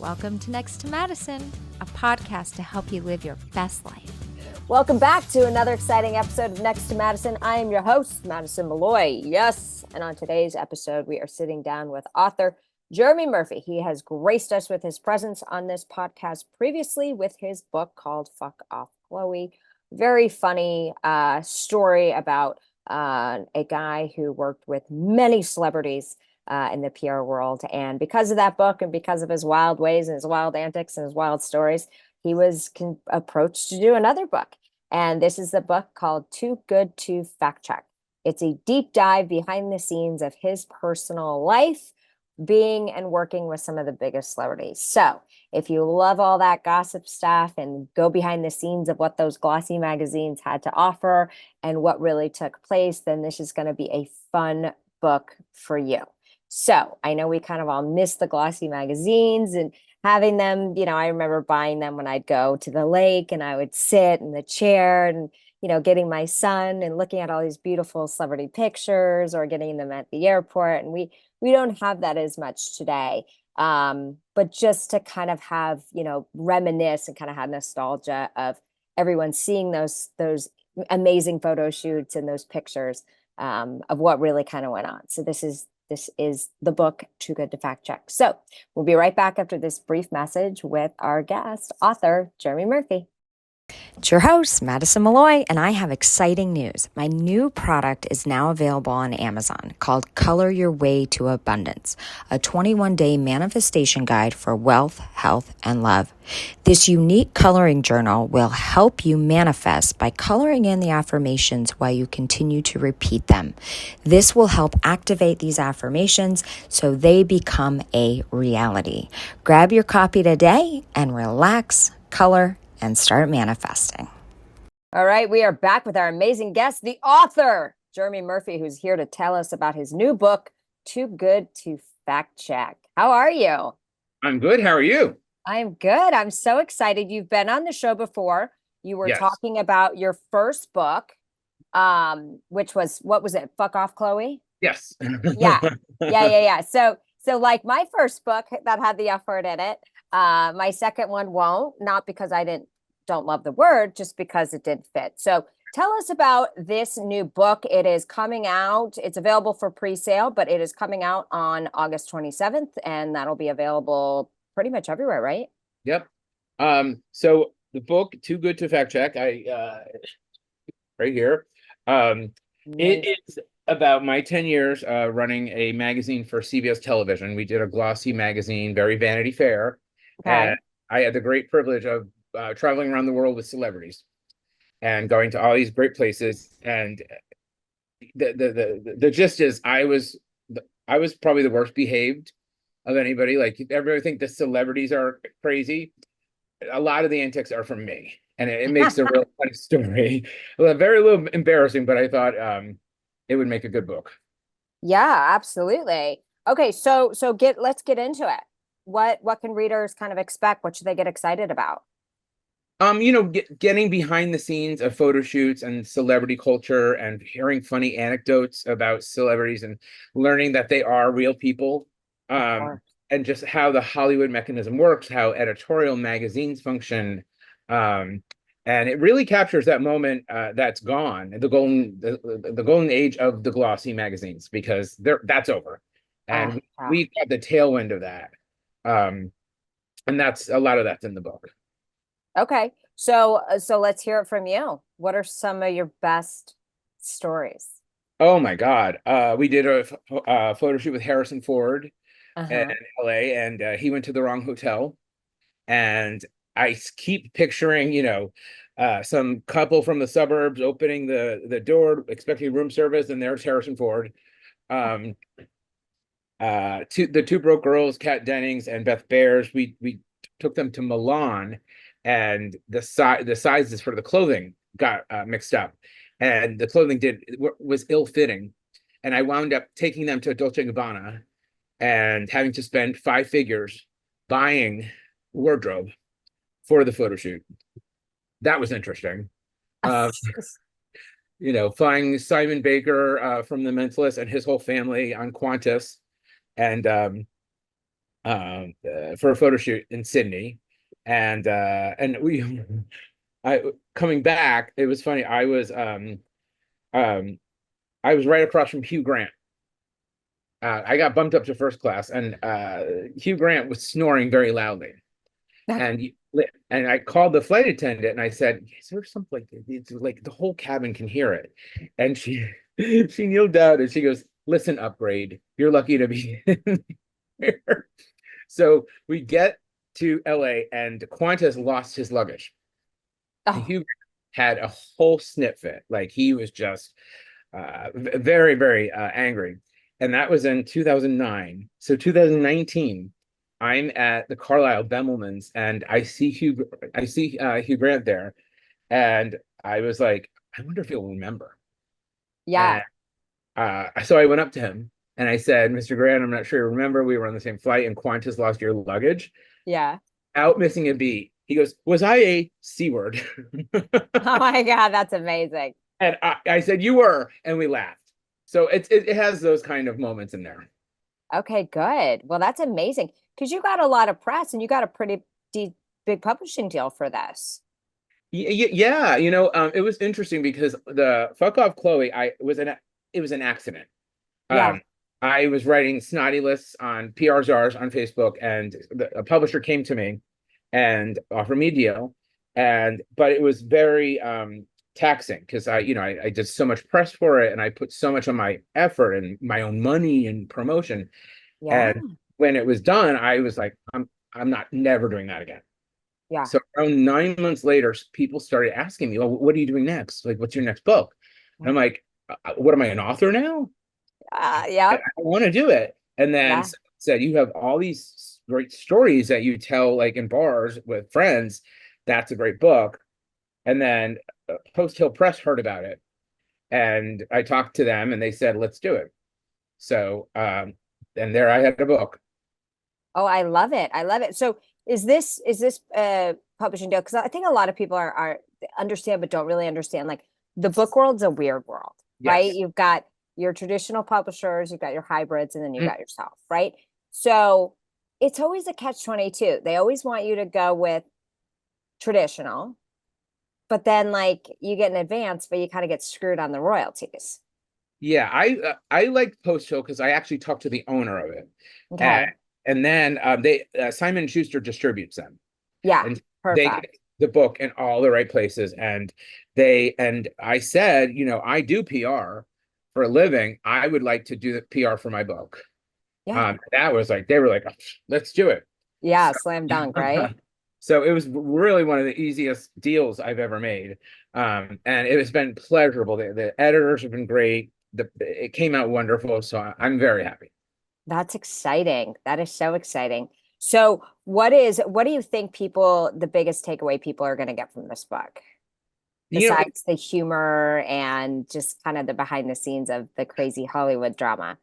Welcome to Next to Madison, a podcast to help you live your best life. Welcome back to another exciting episode of Next to Madison. I am your host, Madison Malloy. Yes. And on today's episode, we are sitting down with author Jeremy Murphy. He has graced us with his presence on this podcast previously with his book called Fuck Off, Chloe. Very funny story about a guy who worked with many celebrities in the PR world. And because of that book and because of his wild ways and his wild antics and his wild stories, he was approached to do another book. And this is the book called Too Good to Fact Check. It's a deep dive behind the scenes of his personal life, being and working with some of the biggest celebrities. So if you love all that gossip stuff and go behind the scenes of what those glossy magazines had to offer and what really took place, then this is going to be a fun book for you. So I know we kind of all miss the glossy magazines and having them, I remember buying them when I'd go to the lake and I would sit in the chair and, getting my son and looking at all these beautiful celebrity pictures or getting them at the airport. And we don't have that as much today. But just to kind of have, reminisce and kind of have nostalgia of everyone seeing those amazing photo shoots and those pictures of what really kind of went on. So this is the book Too Good to Fact Check. So we'll be right back after this brief message with our guest, author Jeremy Murphy. It's your host, Madison Malloy, and I have exciting news. My new product is now available on Amazon called Color Your Way to Abundance, a 21-day manifestation guide for wealth, health, and love. This unique coloring journal will help you manifest by coloring in the affirmations while you continue to repeat them. This will help activate these affirmations so they become a reality. Grab your copy today and relax, color, and start manifesting. All right, we are back with our amazing guest, the author, Jeremy Murphy, who's here to tell us about his new book, Too Good to Fact Check. How are you? I'm good. How are you? I'm good. I'm so excited. You've been on the show before. You were talking about your first book, which was, what was it? Fuck Off, Chloe? Yes. Yeah. So like my first book that had the F word in it, my second one won't, not because I don't love the word, just because it didn't fit. So tell us about this new book. It is coming out. It's available for pre-sale, but it is coming out on August 27th, and that'll be available pretty much everywhere, right? Yep. So the book Too Good to Fact Check, right here. It is about my 10 years okay. Running a magazine for CBS television. We did a glossy magazine, very Vanity Fair. Okay. And I had the great privilege of traveling around the world with celebrities and going to all these great places. And the gist is I was probably the worst behaved of anybody. Like, everybody think the celebrities are crazy. A lot of the antics are from me, and it makes a real funny story. Very little embarrassing, but I thought it would make a good book. Yeah, absolutely. Okay, so let's get into it. What can readers kind of expect? What should they get excited about? Getting behind the scenes of photo shoots and celebrity culture and hearing funny anecdotes about celebrities and learning that they are real people. And just how the Hollywood mechanism works, how editorial magazines function. And it really captures that moment that's gone, the golden age of the glossy magazines, because that's over. And we got the tailwind of that. And that's a lot of that's in the book. Okay. So let's hear it from you. What are some of your best stories? Oh my God. We did a photo shoot with Harrison Ford in LA, and he went to the wrong hotel. And I keep picturing, some couple from the suburbs opening the door, expecting room service, and there's Harrison Ford. The two broke girls, Kat Dennings and Beth Bears, we took them to Milan, and the sizes for the clothing got mixed up, and the clothing was ill-fitting, and I wound up taking them to Dolce & Gabbana and having to spend 5 figures buying wardrobe for the photo shoot. That was interesting. Flying Simon Baker from The Mentalist and his whole family on Qantas, and for a photo shoot in Sydney, and we I coming back. It was funny. Um I was right across from Hugh Grant. I got bumped up to first class, and Hugh Grant was snoring very loudly. And and I called the flight attendant and I said, "Is there something like it's like the whole cabin can hear it?" And she she kneeled down and she goes, "Listen, upgrade. You're lucky to be here." So we get to LA and Qantas lost his luggage. And Oh, Hugh had a whole snit fit. Like he was just very, very angry. And that was in 2009. So 2019, I'm at the Carlisle Bemelmans and I see Hugh Grant there. And I was like, I wonder if he'll remember. yeah, And so I went up to him and I said, Mr. Grant, I'm not sure you remember, we were on the same flight and Qantas lost your luggage. yeah. Out missing a beat. He goes, was I a C word? Oh my God, that's amazing. And I said, you were, and we laughed. So it has those kind of moments in there. Okay, good. Well, that's amazing because you got a lot of press and you got a pretty big publishing deal for this. Yeah, it was interesting because the fuck off Chloe, it was an accident. Yeah, Um, I was writing snotty lists on PR czars on Facebook, and a publisher came to me and offered me a deal, and but it was very taxing because I did so much press for it, and I put so much of my effort and my own money and promotion, yeah, and when it was done, I was like, I'm not never doing that again. yeah, So around 9 months later, people started asking me, "Oh, what are you doing next? Like, what's your next book?" And I'm like, "What am I, an author now? I yep, want to do it." And then yeah. someone said, "You have all these great stories that you tell, like in bars with friends. That's a great book." And then Post Hill Press heard about it, and I talked to them, and they said, "Let's do it." So, and there I had a book. Oh, I love it. I love it. So is this publishing deal? Because I think a lot of people are understand but don't really understand. Like the book world's a weird world, right? Yes. You've got your traditional publishers, you've got your hybrids, and then you've Mm. got yourself, right? So it's always a catch 22. They always want you to go with traditional, but then like you get an advance, but you kind of get screwed on the royalties. Yeah, I like Post Hill because I actually talked to the owner of it, and Okay. and then they Simon Schuster distributes them, Yeah, and they get perfect. the book in all the right places, and I said, I do PR for a living. I would like to do the PR for my book. Yeah. That was like they were like, "Oh, let's do it." Yeah, So, slam dunk, right? so it was really one of the easiest deals I've ever made. And it has been pleasurable. The editors have been great. It came out wonderful. So I'm very happy. That's exciting. That is so exciting. So, what do you think the biggest takeaway people are going to get from this book, You know, besides the humor and just kind of the behind the scenes of the crazy Hollywood drama?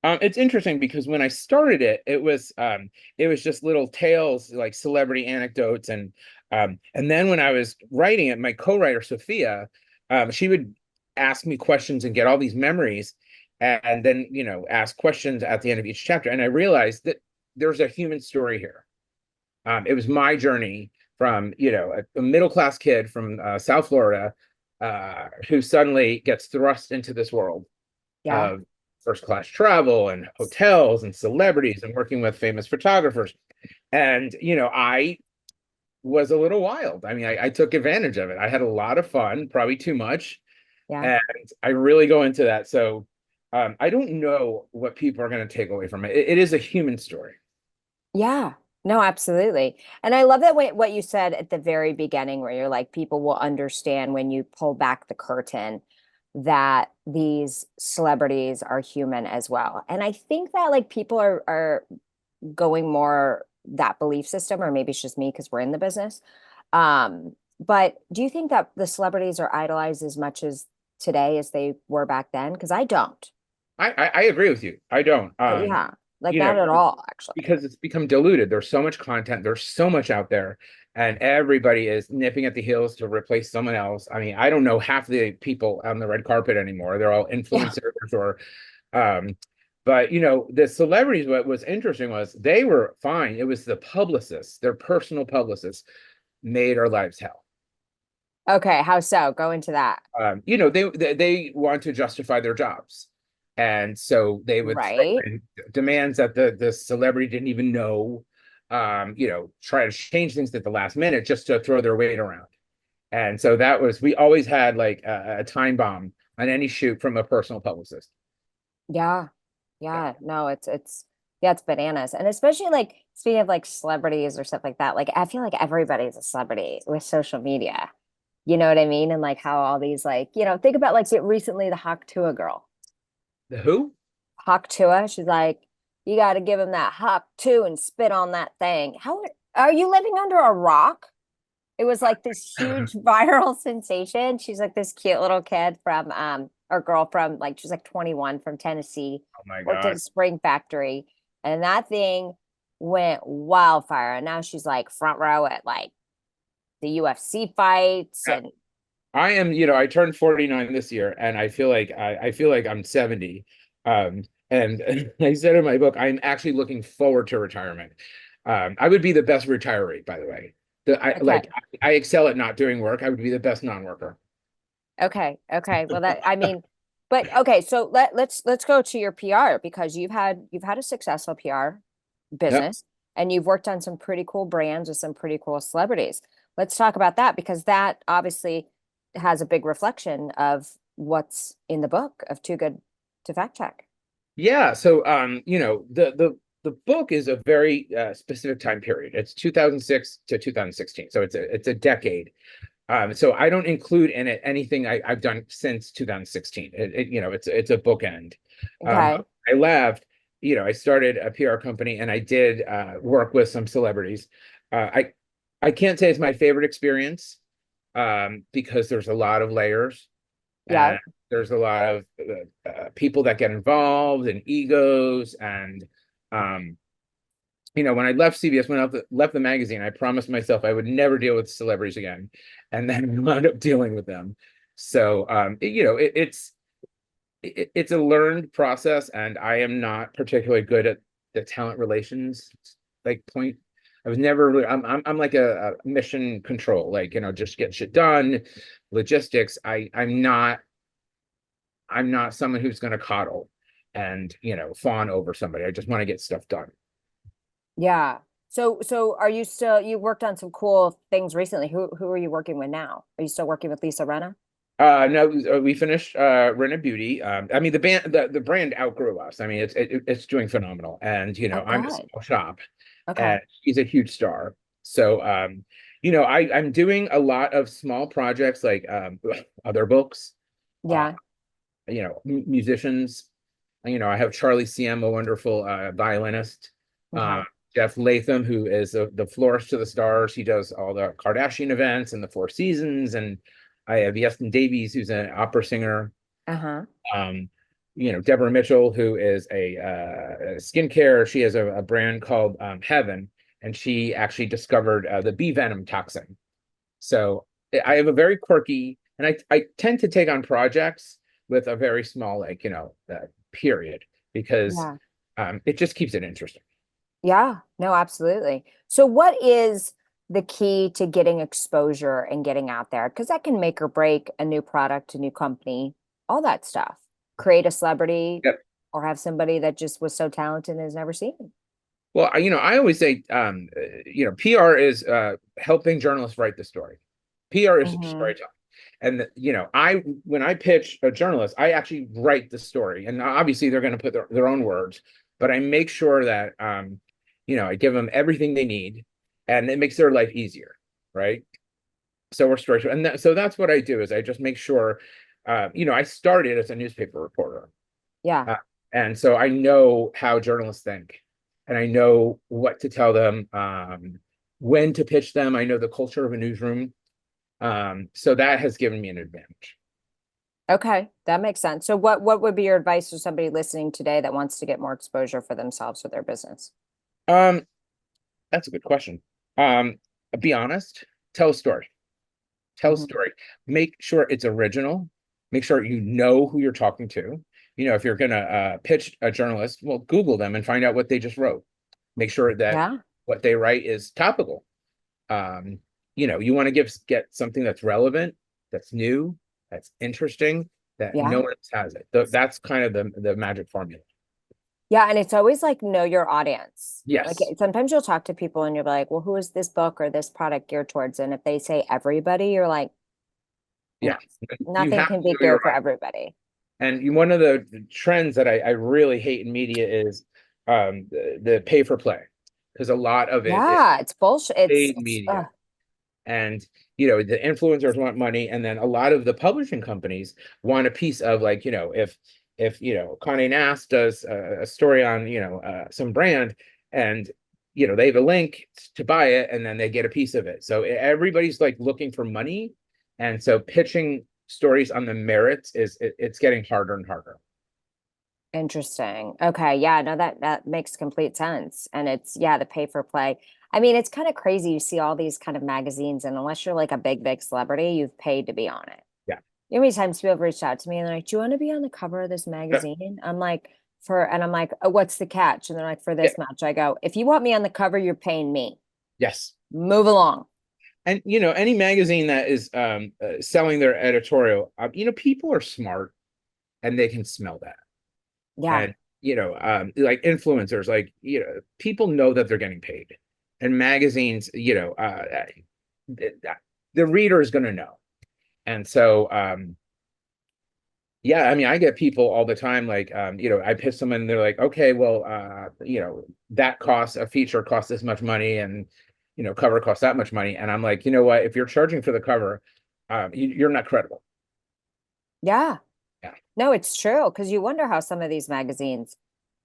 it's interesting because when I started it, it was just little tales like celebrity anecdotes, and then when I was writing it, my co-writer Sophia, she would ask me questions and get all these memories, and then ask questions at the end of each chapter, and I realized that there's a human story here. It was my journey from a middle class kid from South Florida, who suddenly gets thrust into this world Yeah. of first class travel and hotels and celebrities and working with famous photographers. And, I was a little wild. I mean, I took advantage of it. I had a lot of fun, probably too much. Yeah. And I really go into that. So I don't know what people are going to take away from it. It is a human story. Yeah. No, absolutely. And I love that what you said at the very beginning, where you're like, people will understand when you pull back the curtain that these celebrities are human as well. And I think that like people are going more that belief system, or maybe it's just me because we're in the business. But do you think that the celebrities are idolized as much as today as they were back then? Because I don't. I agree with you. I don't. Yeah, like You know, not at all, actually. because it's become diluted. There's so much content, there's so much out there, and everybody is nipping at the heels to replace someone else. I mean, I don't know half the people on the red carpet anymore. They're all Yeah. influencers or um But the celebrities, what was interesting was they were fine. It was the publicists, their personal publicists, made our lives hell. Okay, how so? Go into that. They want to justify their jobs, and so they would throw Right. in demands that the celebrity didn't even know. Try to change things at the last minute just to throw their weight around. And so we always had like a time bomb on any shoot from a personal publicist. Yeah. Yeah. Yeah. No, yeah, it's bananas. And especially like speaking of like celebrities or stuff like that, like I feel like everybody's a celebrity with social media. You know what I mean? And like how all these like, think about like recently the Hawk Tuah girl. The who? Hawk Tuah, she's like, you got to give him that Hawk too and spit on that thing. How are you living under a rock? It was like this huge viral sensation. She's like this cute little kid from or girl from like she's like 21 from Tennessee, Oh my worked at God. a spring factory, and that thing went wildfire. And now she's like front row at like the UFC fights Yeah. and I turned 49 this year, and I feel like I'm 70. And I said in my book, I'm actually looking forward to retirement. I would be the best retiree, by the way. okay. I excel at not doing work. I would be the best non-worker. Okay. Okay. Well, that I mean, but okay. So let's go to your PR because you've had a successful PR Yep. business and you've worked on some pretty cool brands with some pretty cool celebrities. Let's talk about that because that obviously has a big reflection of what's in the book of Too Good to Fact Check. Yeah. So the book is a very specific time period. It's 2006 to 2016. So it's a decade. So I don't include in it anything I've done since 2016. It's a bookend. Okay. I left, I started a PR company and I did work with some celebrities. I can't say it's my favorite experience because there's a lot of layers Yeah. and there's a lot of people that get involved and egos and um, when I left CBS, when I left the magazine, I promised myself I would never deal with celebrities again, and then wound up dealing with them. So, it's a learned process, and I am not particularly good at the talent relations like point. I was never really. I'm like a mission control, like just get shit done, logistics. I'm not someone who's going to coddle and fawn over somebody. I just want to get stuff done. Yeah. So are you still you worked on some cool things recently? Who are you working with now? Are you still working with Lisa Renna? No, we finished Rena Beauty. I mean the brand outgrew us. I mean it's doing phenomenal, and Oh, I'm a good. small shop, Okay. and she's a huge star. So I'm doing a lot of small projects like other books, uh, Yeah. musicians. I have Charlie CM, a wonderful violinist. Okay. Jeff Latham, who is the florist to the stars. He does all the Kardashian events and the Four Seasons. And I have Yeston Davies, who's an opera singer. Uh-huh. Um, Deborah Mitchell, who is a skincare. She has a brand called Heaven, and she actually discovered the bee venom toxin. So I have a very quirky, and I tend to take on projects with a very small, like, period, because Yeah. it just keeps it interesting. Yeah. No, absolutely. So what is the key to getting exposure and getting out there? Because that can make or break a new product, a new company, all that stuff. Create a celebrity Yep. or have somebody that just was so talented and is never seen. Well, I always say, PR is helping journalists write the story. PR is Hmm. storytelling. And when I pitch a journalist, I actually write the story, and obviously they're going to put their own words, but I make sure that I give them everything they need, and it makes their life easier, right? So we're structured, and so that's what I do is I just make sure, I started as a newspaper reporter, Yeah. uh, and so I know how journalists think, and I know what to tell them, when to pitch them. I know the culture of a newsroom, so that has given me an advantage. Okay. That makes sense. So what would be your advice to somebody listening today that wants to get more exposure for themselves or their business? Um, that's a good question. Um, be honest, tell a story. Tell a Hmm. story. Make sure it's original. Make sure you know who you're talking to. if you're gonna pitch a journalist, well, Google them and find out what they just wrote. Make sure that Yeah. what they write is topical. Um, you want to get something that's relevant, that's new, that's interesting, that no Yeah. one else has it. That's kind of the magic formula. Yeah. And it's always like know your audience. Like Yes. sometimes you'll talk to people and you're like, well, who is this book or this product geared towards? And if they say everybody, you're like, no, Yeah. You nothing have can to be know your geared for audience. everybody. And one of the trends that I really hate in media is the pay for play, because a lot of it is Yeah. It's bullshit. paid media. And the influencers want money, and then a lot of the publishing companies want a piece of, like, if Conde Nast does a story on some brand, and they have a link to buy it, and then they get a piece of it. So everybody's like looking for money, and so pitching stories on the merits it's getting harder and harder. Interesting. Okay. Yeah, no, that makes complete sense. And it's yeah, the pay for play. I mean, it's kind of crazy. You see all these kind of magazines, and unless you're like a big celebrity, you've paid to be on it. Yeah. You know how many times people have reached out to me and they're like, "Do you want to be on the cover of this Yeah. magazine?" And I'm like, oh, what's the catch? And they're like, for Yeah. this much. I go, if you want me on the cover, you're paying me. Yes. Move along. And any magazine that is selling their editorial, people are smart, and they can smell that. Yeah. And like influencers, like people know that they're getting paid, and magazines, the, the reader is going to know. And so yeah, I mean, I get people all the time, like I pitch someone and they're like, okay, well, that costs, a feature costs this much money, and cover costs that much money, and I'm like, you know what, if you're charging for the cover, you're not credible. Yeah. Yeah. No, it's true. Because you wonder how some of these magazines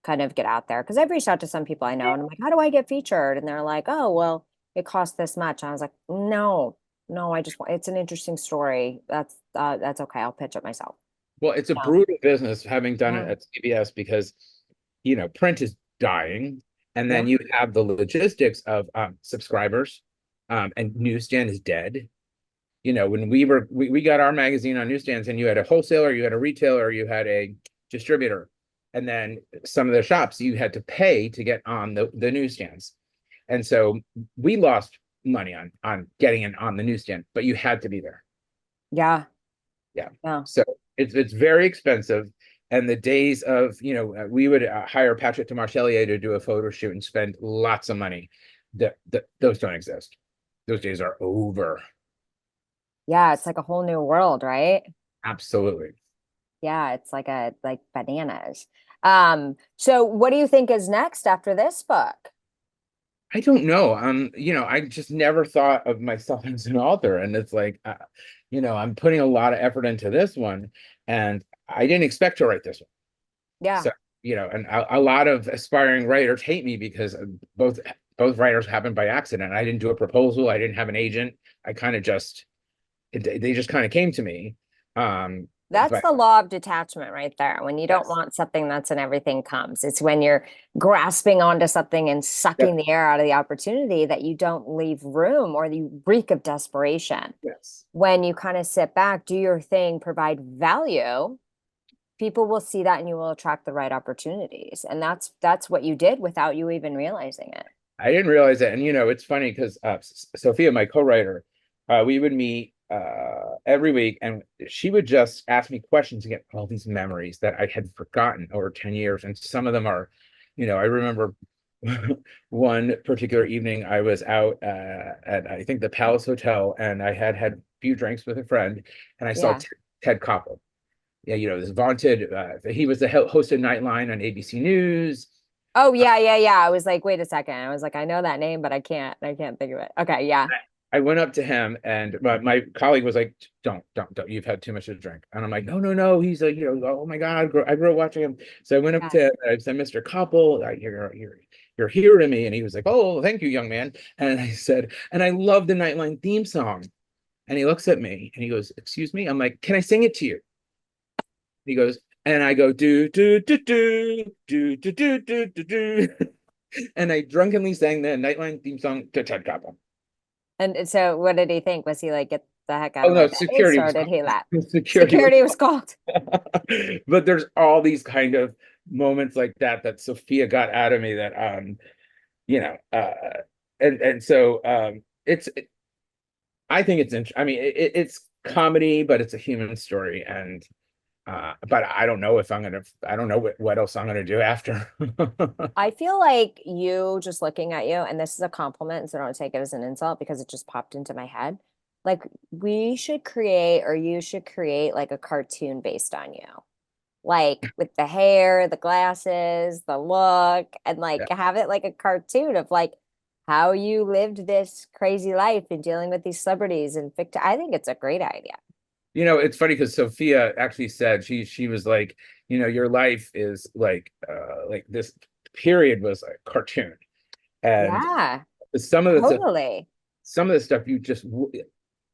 kind of get out there. Because I've reached out to some people I know and I'm like, how do I get featured? And they're like, oh, well, it costs this much. And I was like, no, no, I just want, it's an interesting story. That's okay. I'll pitch it myself. Well, it's a Yeah. brutal business, having done it Yeah. at CBS, because print is dying, and then Yeah. you have the logistics of subscribers, and newsstand is dead. When we got our magazine on newsstands, and you had a wholesaler, you had a retailer, you had a distributor, and then some of the shops you had to pay to get on the newsstands. And so we lost money on getting it on the newsstand, but you had to be there. Yeah. Yeah. Yeah. So it's very expensive. And the days of, we would hire Patrick Demarchelier to do a photo shoot and spend lots of money. Those don't exist. Those days are over. Yeah. It's like a whole new world, right? Absolutely. Yeah. It's like bananas. So what do you think is next after this book? I don't know. I just never thought of myself as an author. And it's like, I'm putting a lot of effort into this one, and I didn't expect to write this one. Yeah. So, and a lot of aspiring writers hate me because both writers happened by accident. I didn't do a proposal. I didn't have an agent. I kind of just, they just kind of came to me. That's But the law of detachment right there. When you don't yes, want something, that's when everything comes. It's when you're grasping onto something and yep, sucking the air out of the opportunity that you don't leave room, or you reek of desperation. yes. When you kind of sit back, do your thing, provide value, people will see that and you will attract the right opportunities. And that's what you did without you even realizing it. I didn't realize that. And it's funny because Sophia, my co-writer, we would meet every week, and she would just ask me questions and get all these memories that I had forgotten over 10 years. And some of them are, I remember one particular evening I was out at, I think, the Palace Hotel, and I had a few drinks with a friend, and I saw Yeah. Ted Koppel. Yeah, this vaunted, he was the host of Nightline on ABC News. Oh yeah. I was like, wait a second. I was like, I know that name, but I can't think of it. Okay, yeah. I went up to him, and my colleague was like, don't, you've had too much to drink. And I'm like, no. He's like, oh my God, I grew up watching him. So I went up Yeah. to him, and I said, Mr. Koppel, you're here to me. And he was like, oh, thank you, young man. And I said, and I love the Nightline theme song. And he looks at me and he goes, excuse me? I'm like, can I sing it to you? He goes, and I go, do, do, do, do, do, do, do, do, do, do. And I drunkenly sang the Nightline theme song to Ted Koppel. And so what did he think? Was he like, the heck out Oh of my no, face, security or was did he laugh? security was Security was called. but there's all these kind of moments like that Sophia got out of me that you know and so I think it's I mean it's comedy, but it's a human story, and but I don't know if I don't know what else I'm gonna do after. I feel like you, just looking at you, and this is a compliment, so don't take it as an insult because it just popped into my head. Like, we should create, or you should create, like a cartoon based on you. Like with the hair, the glasses, the look, and like Yeah. have it like a cartoon of like how you lived this crazy life and dealing with these celebrities and fict. I think it's a great idea. You know, it's funny because Sophia actually said she was like, you know, your life is like this period was a cartoon, and Yeah, some of the stuff, totally. some of the stuff you just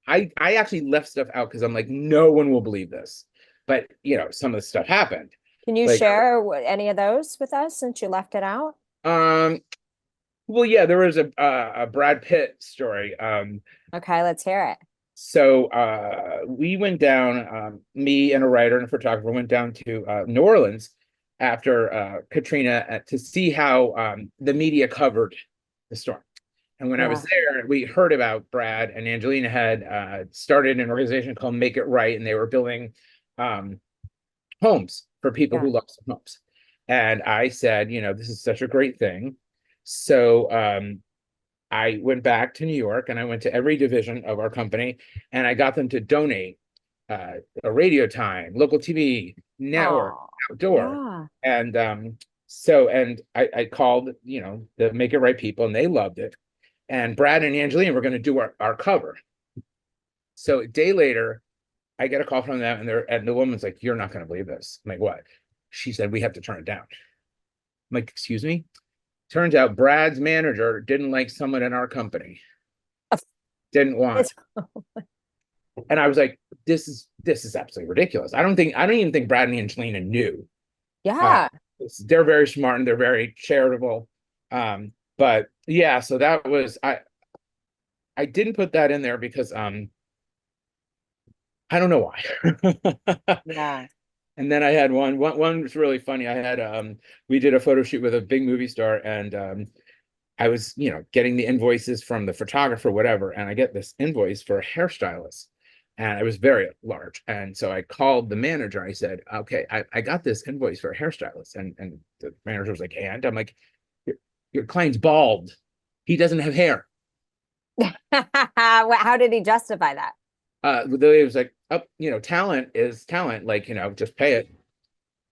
I actually left stuff out because I'm like, no one will believe this, but you know, some of the stuff happened. Can you Like, share any of those with us since you left it out? um, well, yeah, there was a Brad Pitt story. Okay, let's hear it. So we went down, me and a writer and a photographer went down to New Orleans after Katrina to see how the media covered the storm. And when I was Yeah, there, we heard about Brad and Angelina had started an organization called Make It Right, and they were building um, homes for people yeah, who lost their homes. And I said, you know, this is such a great thing. So I went back to New York and I went to every division of our company and I got them to donate a radio time, local TV, network, oh, outdoor. yeah, And so, and I called, you know, the Make It Right people and they loved it. And Brad and Angelina were going to do our cover. So a day later, I get a call from them and the woman's like, you're not going to believe this. I'm like, what? She said, we have to turn it down. I'm like, excuse me? Turns out Brad's manager didn't like someone in our company, didn't want. it's And I was like, this is absolutely ridiculous. I don't even think Brad and Angelina knew. Uh, yeah. they're very smart and they're very charitable. But yeah, so that was I didn't put that in there because I don't know why. Yeah. And then I had one was really funny. I had we did a photo shoot with a big movie star and I was, you know, getting the invoices from the photographer, whatever, and I get this invoice for a hairstylist. And it was very large. And so I called the manager. I said, okay, I got this invoice for a hairstylist. And the manager was like, and I'm like, your client's bald. He doesn't have hair. How did he justify that? It was like, oh, you know, talent is talent. Like, you know, just pay it.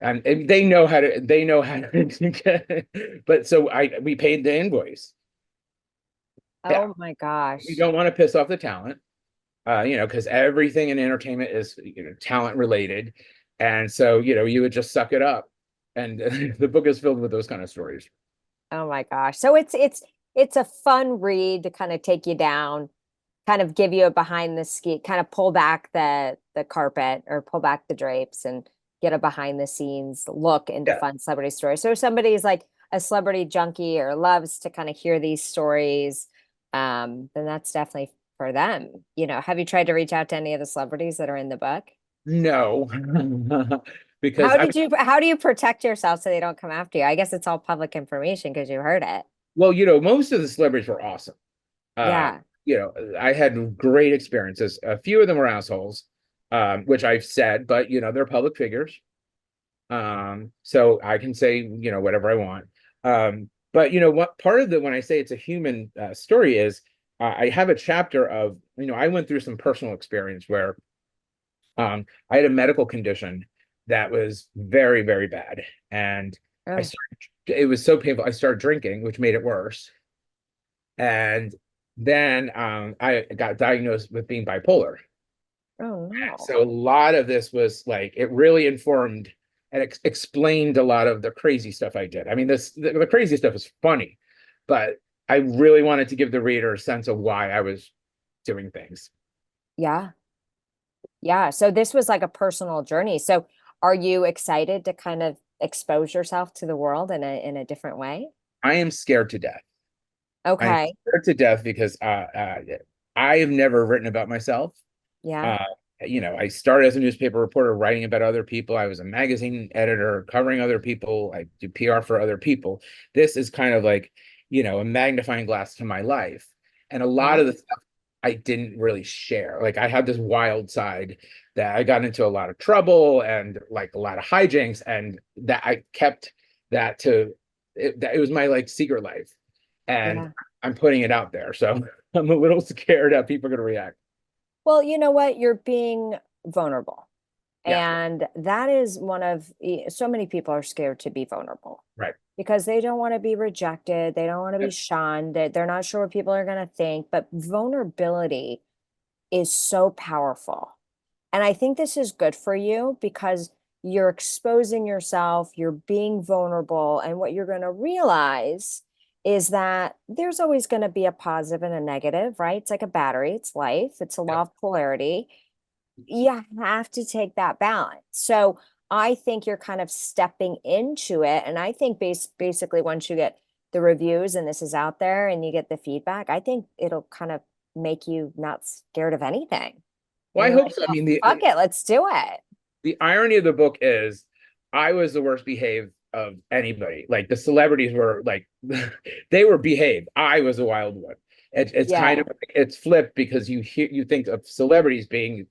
And they know how to get it. But so we paid the invoice. Yeah, Oh my we gosh. don't want to piss off the talent. You know, because everything in entertainment is, you know, talent related. And so, you know, you would just suck it up. And the book is filled with those kind of stories. Oh my gosh. So it's a fun read to kind of take you down, kind of give you a behind the ski, kind of pull back the carpet or pull back the drapes and get a behind the scenes look into Yeah. fun celebrity stories. So if somebody's like a celebrity junkie or loves to kind of hear these stories, then that's definitely for them. You know, have you tried to reach out to any of the celebrities that are in the book? No, because I, How do you protect yourself so they don't come after you? I guess it's all public information because you heard it. well, you know, most of the celebrities were awesome. Uh, Yeah. you know, I had great experiences. A few of them were assholes, which I've said, but you know, they're public figures. So I can say, you know, whatever I want. But you know what part of the when I say it's a human story is I have a chapter of, you know, I went through some personal experience where I had a medical condition that was very, very bad. And Oh, it was so painful. I started drinking, which made it worse. And then I got diagnosed with being bipolar. oh no. So a lot of this was like, it really informed and explained a lot of the crazy stuff I did. I mean, the crazy stuff is funny, but I really wanted to give the reader a sense of why I was doing things. Yeah. Yeah. So this was like a personal journey. So are you excited to kind of expose yourself to the world in a different way? I am scared to death. I'm Okay. scared to death because I have never written about myself. Yeah. Uh, I started as a newspaper reporter writing about other people. I was a magazine editor covering other people. I do PR for other people. This is kind of like, a magnifying glass to my life. And a lot Yeah. of the stuff I didn't really share. Like I had this wild side that I got into a lot of trouble and like a lot of hijinks, and that I kept that to that it was my like secret life. And Yeah. I'm putting it out there. So I'm a little scared how people are gonna react. Well, you know what? You're being vulnerable. Yeah, And that is so many people are scared to be vulnerable right. because they don't want to be rejected. They don't want to be Yep. shunned. They're not sure what people are going to think. But vulnerability is so powerful. And I think this is good for you because you're exposing yourself, you're being vulnerable. And what you're going to realize is that there's always going to be a positive and a negative, right? It's like a battery, it's life, it's a law of polarity. You have to take that balance. So I think you're kind of stepping into it. And I think basically once you get the reviews and this is out there and you get the feedback, I think it'll kind of make you not scared of anything. Well, And I you're hope like, so. I well, mean, fuck it, let's do it. the irony of the book is I was the worst behaved of anybody. Like the celebrities were like they were behaved. I was a wild one. It's kind Yeah. of it's flipped because you think of celebrities being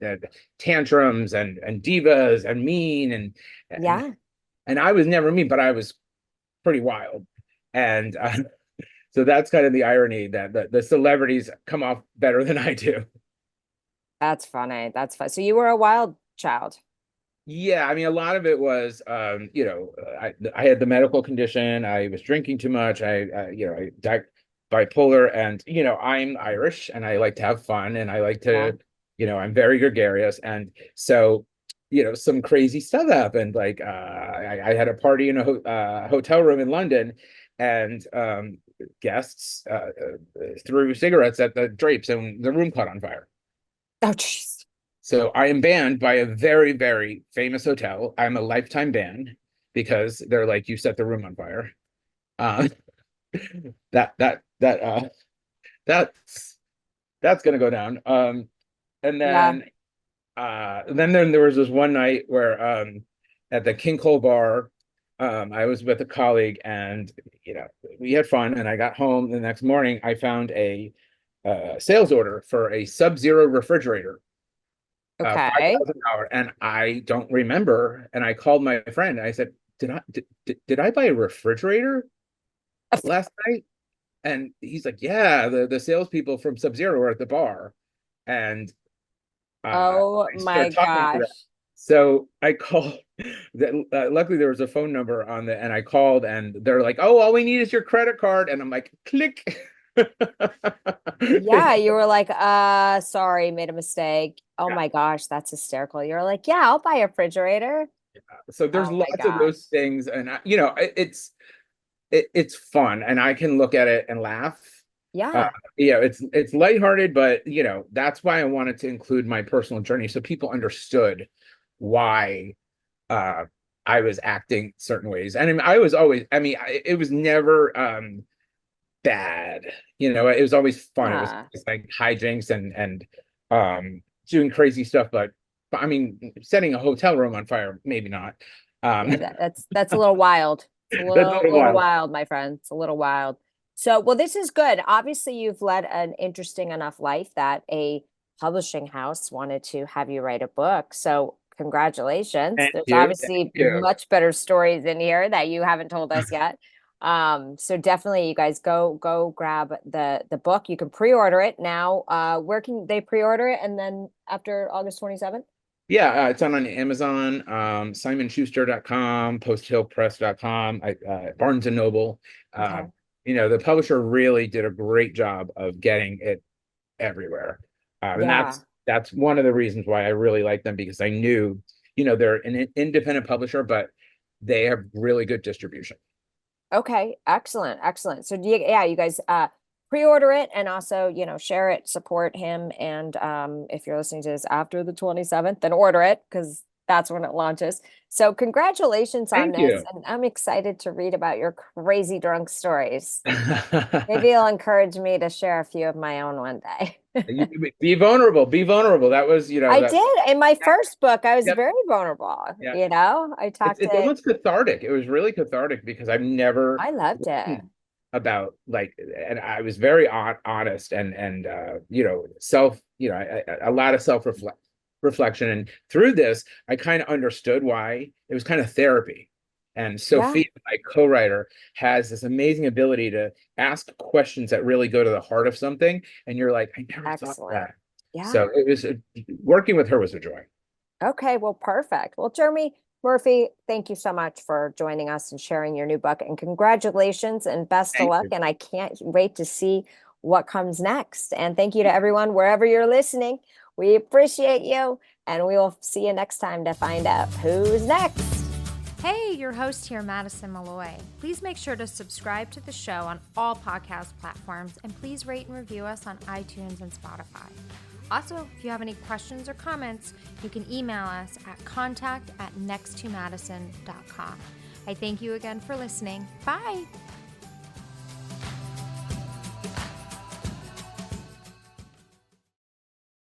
tantrums and divas and mean and Yeah. and I was never mean, but I was pretty wild. And so that's kind of the irony that the celebrities come off better than I do. That's funny. That's fun. So you were a wild child. Yeah, I mean, a lot of it was, I had the medical condition. I was drinking too much. I died bipolar, and I'm Irish, and I like to have fun, and I like Yeah. to, I'm very gregarious, and so, some crazy stuff happened. Like, I had a party in a hotel room in London, and guests threw cigarettes at the drapes, and the room caught on fire. Oh, jeez. So I am banned by a very, very famous hotel. I'm a lifetime ban because they're like, you set the room on fire. Uh, that that that that's gonna go down. And Yeah. then there was this one night where at the King Cole bar, I was with a colleague and we had fun. And I got home the next morning. I found a sales order for a Sub-Zero refrigerator. Okay. $5,000, and I don't remember. And I called my friend and I said, did I buy a refrigerator last night? And he's like, yeah, the salespeople from Sub-Zero were at the bar. And Oh I my started talking to them. gosh. So I called. Luckily, there was a phone number on the, and I called, and they're like, "Oh, all we need is your credit card." And I'm like, "Click." Yeah, you were like, sorry, made a mistake. Oh my gosh, that's hysterical. You're like, yeah, I'll buy a refrigerator. So there's Oh my lots of gosh. those things, and it's fun, and I can look at it and laugh. Uh, Yeah. it's lighthearted, but that's why I wanted to include my personal journey so people understood why uh I was acting certain ways. And I was always, it was never bad. It was always fun. It was Yeah. just like hijinks and doing crazy stuff, but I mean, setting a hotel room on fire, maybe not. Yeah, that's a little wild. It's a That's a little little little wild. wild, my friend. It's a little wild. So, well, this is good. Obviously, you've led an interesting enough life that a publishing house wanted to have you write a book. So, congratulations. Thank There's you. Thank obviously you. much better stories in here that you haven't told us yet. So definitely you guys go grab the book. You can pre-order it now. Where can they pre-order it? And then after August 27th? Yeah, it's on Amazon, simonschuster.com, posthillpress.com, Barnes and Noble. Uh, Okay. the publisher really did a great job of getting it everywhere. And Yeah. that's one of the reasons why I really like them, because I knew, they're an independent publisher, but they have really good distribution. Okay, excellent, excellent. So yeah, you guys pre-order it and also, share it, support him. And if you're listening to this after the 27th, then order it because That's when it launches. So congratulations on Thank this. you. And I'm excited to read about your crazy drunk stories. Maybe you'll encourage me to share a few of my own one day. Be vulnerable. Be vulnerable. That was, I that. did. In my first book, I was Yep. very vulnerable. Yeah. I It's talked it's to, almost cathartic. It was really cathartic because I've never I loved it. written about like, and I was very honest and self, a lot of reflection. And through this, I kind of understood why it was kind of therapy. And Yeah, Sophia, my co-writer, has this amazing ability to ask questions that really go to the heart of something. And you're like, I never thought of excellent. that. Yeah. So it was working with her was a joy. Okay, well, perfect. Well, Jeremy Murphy, thank you so much for joining us and sharing your new book. And congratulations and best of Thank luck. you. And I can't wait to see what comes next. And thank you to everyone wherever you're listening. We appreciate you. And we will see you next time to find out who's next. Hey, your host here, Madison Malloy. Please make sure to subscribe to the show on all podcast platforms and please rate and review us on iTunes and Spotify. Also, if you have any questions or comments, you can email us at contact@nexttomadison.com. I thank you again for listening. Bye.